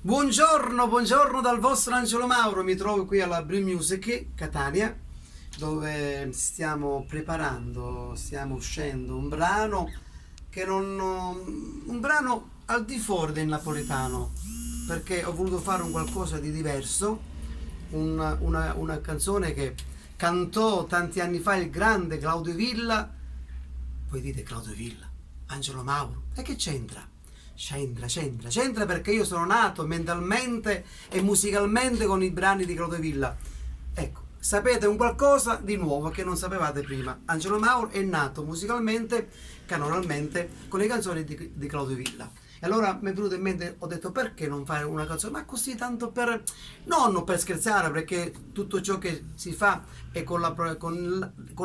Buongiorno, buongiorno dal vostro Angelo Mauro, mi trovo qui alla Blue Music Catania dove stiamo preparando, stiamo uscendo un brano che non, un brano al di fuori del napoletano perché ho voluto fare un qualcosa di diverso, una canzone che cantò tanti anni fa il grande Claudio Villa. Voi dite Claudio Villa, Angelo Mauro, e che c'entra? C'entra perché io sono nato mentalmente e musicalmente con i brani di Claudio Villa. Ecco, sapete un qualcosa di nuovo che non sapevate prima. Angelo Mauro è nato musicalmente, canonicalmente, con le canzoni di Claudio Villa. E allora mi è venuto in mente, ho detto perché non fare una canzone, ma così tanto per, non per scherzare, perché tutto ciò che si fa è con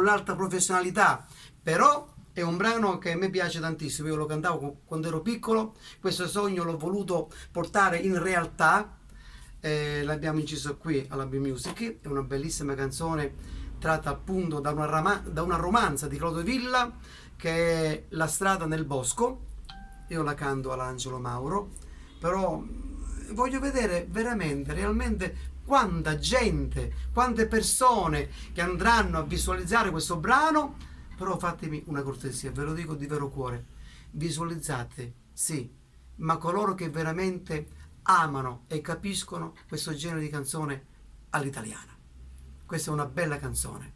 l'alta professionalità, però è un brano che a me piace tantissimo, io lo cantavo quando ero piccolo, questo sogno l'ho voluto portare in realtà, l'abbiamo inciso qui alla B-Music, è una bellissima canzone tratta appunto da una romanza di Claudio Villa che è La strada nel bosco. Io la canto all'Angelo Mauro, però voglio vedere veramente, realmente quanta gente, quante persone che andranno a visualizzare questo brano. Però fatemi una cortesia, ve lo dico di vero cuore, visualizzate, sì, ma coloro che veramente amano e capiscono questo genere di canzone all'italiana. Questa è una bella canzone.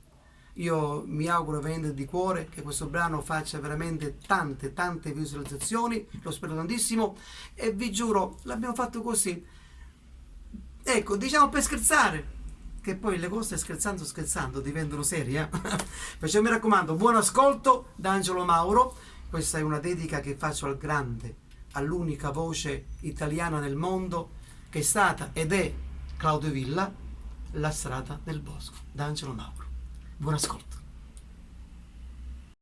Io mi auguro veramente di cuore che questo brano faccia veramente tante visualizzazioni, lo spero tantissimo e vi giuro, l'abbiamo fatto così. Ecco, diciamo per scherzare, che poi le cose scherzando diventano serie. Perciò mi raccomando, buon ascolto da Angelo Mauro. Questa è una dedica che faccio al grande, all'unica voce italiana nel mondo che è stata ed è Claudio Villa, La strada nel bosco, da Angelo Mauro. Buon ascolto.